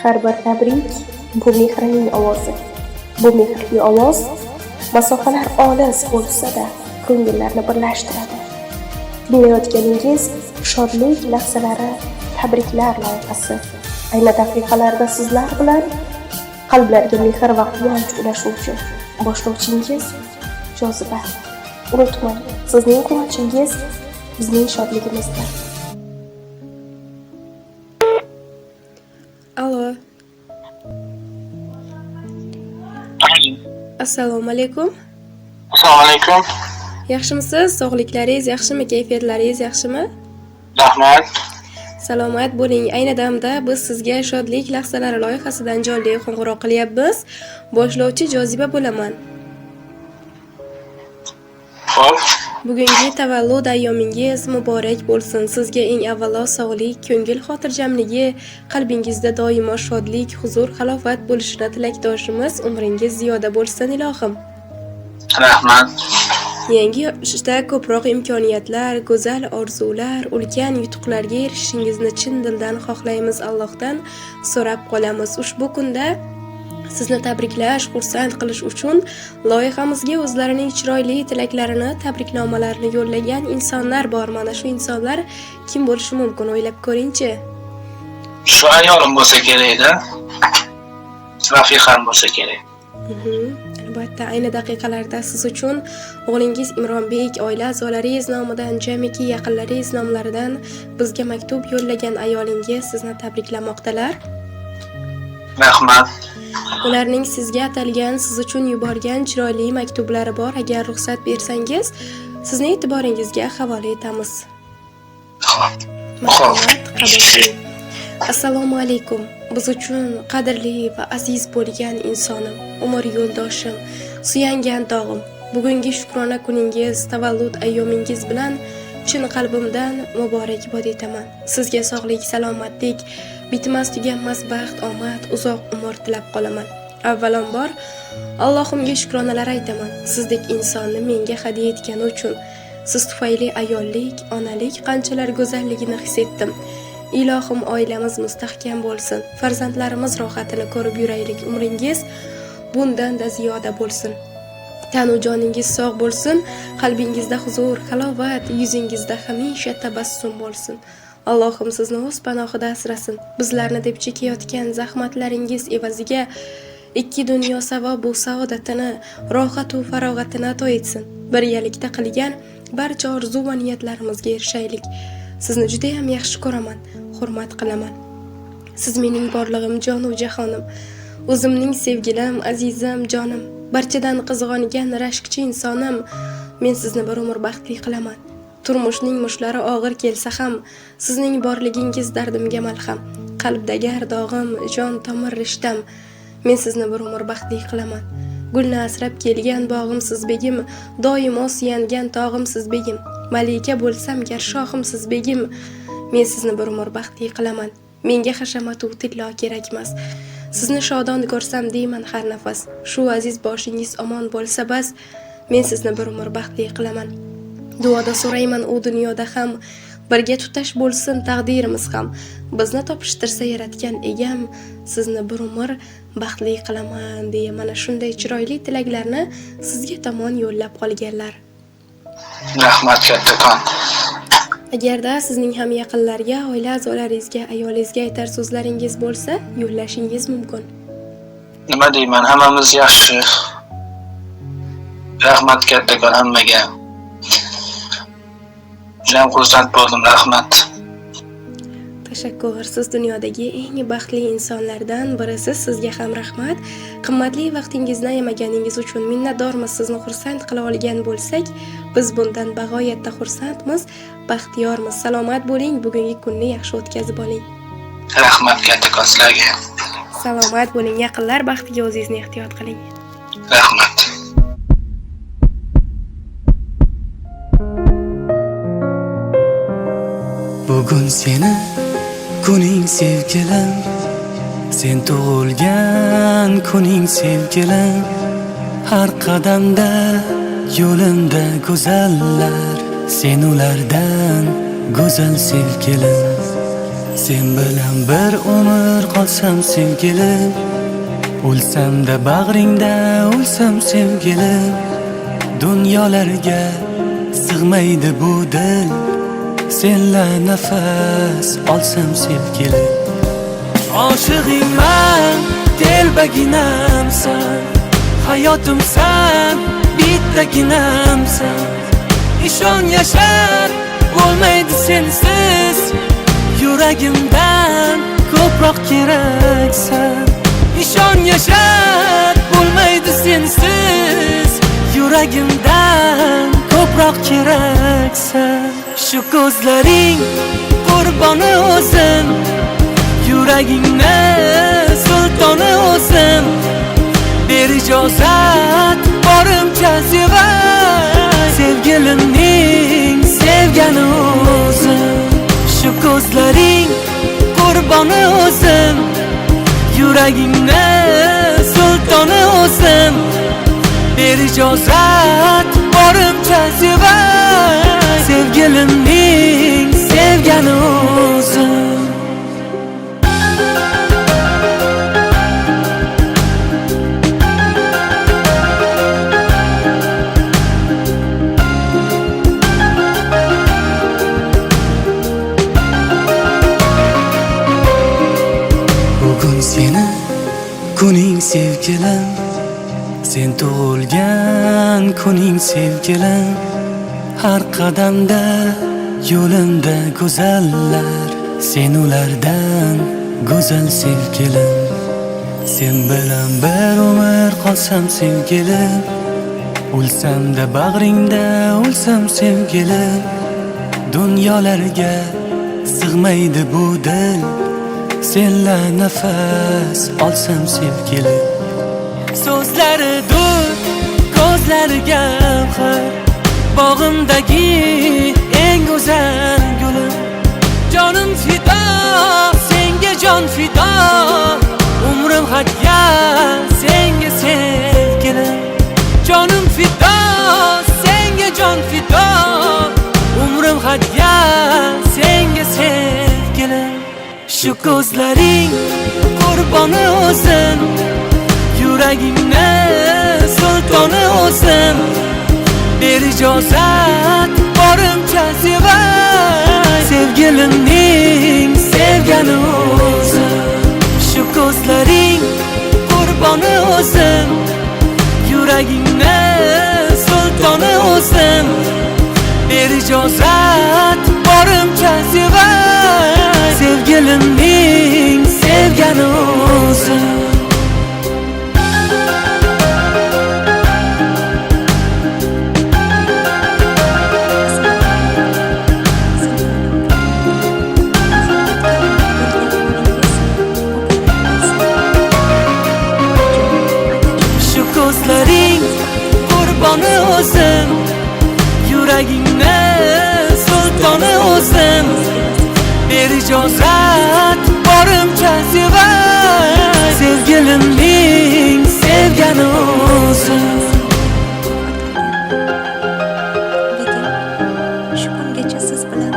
Har bir tabrik bu mehrning ovozi. Bu mehrli ovoz masofalar olis bo'lsa-da, ko'ngillarni birlashtiradi. Tinglayotganingiz shodlik lahzalari tabriklar loyihasi. Ayni daqiqalarda sizlar bilan qalblarga mehr va quvonch ulashuvchi boshlovchingiz Joziba. Unutmang, sizning quvonchingiz bizning shodligimizdir. Alo. Assalomu alaykum. Assalomu alaykum. Yaxshimisiz? Sog'liklaringiz yaxshimi? Kayfiyatlaringiz yaxshimi? Rahmat. Salomat bo'ling. Ayni damda biz sizga shodlik lahzalari loyihasidan jonli qo'ng'iroq qilyapmiz. Boshlovchi Joziba bo'laman. Xo'p. Bugungi tavallud ayyomingiz muborak bo'lsin. Sizga eng avvalo sog'lik, ko'ngil xotirjamligi, qalbingizda doimo shodlik, huzur, halovat bo'lishini tilakdoshimiz. Umringiz ziyoda bo'lsin ilohim. Rahmat. Yangi yoshda ko'proq imkoniyatlar, go'zal orzular, ulkan yutuqlarga erishishingizni chin dildan xohlaymiz. Allohdan so'rab qolamiz. Ushbu kunda sizni tabriklash, xursand qilish uchun loyihamizga o'zlarining chiroyli tilaklarini, tabriknomalarini yo'llagan insonlar bor. Mana shu insonlar kim bo'lishi mumkin? O'ylab ko'ring-chi. Shu ayolim bo'lsa kerak-da. Rafiqam bo'lsa kerak. Albatta, ayni daqiqalarda siz uchun o'g'lingiz Imronbek, oila a'zolaringiz nomidan, jamiki yaqinlaringiz nomlaridan bizga maktub yo'llagan ayolingiz sizni tabriklamoqdalar. Rahmat. Ularning sizga atalgan, siz uchun yuborgan chiroyli maktublari bor. Agar ruxsat bersangiz, sizning e'tiboringizga havola etamiz. Marhamat, qabul qiling. Assalomu alaykum. Biz uchun qadrli va aziz bo'lgan insonim, umr yo'ldoshim, suyangan dog'im. Bugungi shukrona kuningiz, tavallud ayyomingiz bilan chin qalbimdan muborakbod etaman. Sizga sog'lik, salomatlik, bitmas tuganmas baxt, omad, uzoq umr tilab qolaman. Avvalambor Allohimga shukronalar aytaman. Sizdek insonni menga hadya etgani uchun. Siz tufayli ayollik, onalik qanchalar go'zalligini his etdim. Ilohim oilamiz mustahkam bo'lsin. Farzandlarimiz rohatini ko'rib yuraylik. Umringiz bundan-da ziyoda bo'lsin. Tanu joningiz sog' bo'lsin, qalbingizda huzur, halovat, yuzingizda hamisha tabassum bo'lsin. Allohim sizni o'z panohida asrasin. Bizlarni deb chekayotgan zahmatlaringiz evaziga ikki dunyo savob bu saodatini, rohat va farog'atini ato etsin. Birgalikda qilgan barcha orzu va niyatlarimizga erishaylik. Sizni juda ham yaxshi ko'raman, hurmat qilaman. Siz mening borlig'im, jon va jahonim, o'zimning sevgilim, azizim, jonim, barchadan qizg'ongan rashkchi insonim. Men sizni bir umr baxtli qilaman. Turmushning mushlari og'ir kelsa ham, sizning borligingiz dardimga malham. Qalbdagi ardog'im, jon tomir rishtam. Men sizni bir umr baxtli qilaman. Gulni asrab kelgan bog'im siz begim, doimo suyangan tog'im siz begim. Malika bo'lsam gar shohim siz begim. Men sizni bir umr baxtli qilaman. Menga hashamat va tillo kerakmas. Sizni shodon ko'rsam deyman har nafas. Shu aziz boshingiz omon bo'lsa bas, men sizni bir umr baxtli qilaman. Duoda so'rayman u dunyoda ham, birga tutash bo'lsin taqdirimiz ham. Bizni topishtirsa yaratgan egam, sizni bir umr baxtli qilaman deya mana shunday chiroyli tilaklarni sizga tomon yo'llab qolganlar. Rahmat kattakon. Agarda sizning ham yaqinlarga, oila a'zolaringizga, ayolingizga aytar so'zlaringiz bo'lsa, yo'llashingiz mumkin. Nima deyman, hammamiz yaxshi. Rahmat kattakon hammaga. Juda xursand bo'ldim, rahmat. Tashakkur. Siz dunyodagi eng baxtli insonlardan birisiz. Sizga ham rahmat. Qimmatli vaqtingizni ayamaganingiz uchun minnatdormiz. Sizni xursand qila olgan bo'lsak, biz bundan bag'oyatda xursandmiz, baxtiyormiz. Salomat bo'ling, bugungi kunni yaxshi o'tkazib oling. Rahmat kattakon sizlarga. Salomat bo'ling, yaqinlar baxtiga o'zingizni ehtiyot qiling. Rahmat. Bugun seni kuning sevgilim, sen tug'ilgan kuning sevgilim. Har qadamda yo'limda go'zallar, sen ulardan go'zal sevgilim. Sen bilan bir umr qolsam sevgilim, o'lsam-da bag'ringda o'lsam sevgilim. Dunyolarga sig'maydi bu dil, senla nafas olsam sevgilim. Oshig'ingman, telbaginamsan, hayotimsan, bittaginamsan. İshon yashab bo'lmaydi sensiz, yuragimdan ko'proq keraksan. İshon yashab bo'lmaydi sensiz, yuragimdan ko'proq keraksan. Shu ko'zlaring qurboni o'zim, yuragingni sultoni o'zim. Ber ijozat borimcha sevay, sevgilimning sevgani o'zim. Shu ko'zlaring qurboni o'zim, yuragingni sultoni o'zim. Ber ijozat borimcha sevay, sevgilimning sevgani o'zim. Bugun seni kuning sevgilim, sen tug'ilgan kuning sevgilim. Har qadamda yo'limda go'zallar, sen ulardan go'zal sevgilim. Sen bilan bir umr qolsam sevgilim, o'lsam-da bag'ringda o'lsam sevgilim. Dunyolarga sig'maydi bu dil, senla nafas olsam sevgilim. So'zlari dur, ko'zlari gavhar, bog'imdagi eng go'zal gulim. Jonim fido, senga jon fido, umrim hadya senga sevgilim. Jonim fido, senga jon fido, umrim hadya senga sevgilim. Shu ko'zlaring qurboni o'zim, yuragingni sultoni o'zim. Ber ijozat borimcha sevay, sevgilimning sevgani o'zim. Shu ko'zlaring qurboni o'zim, yuragingni sultoni o'zim. Ber ijozat borimcha sevay, sevgilimning sevgani o'zim. Shu ko'zlaring qurboni o'zim, yuragingni sultoni o'zim. Ber ijozat borimcha sevay, sevgilimning sevgani o'zim. Lekin shu kungacha siz bilan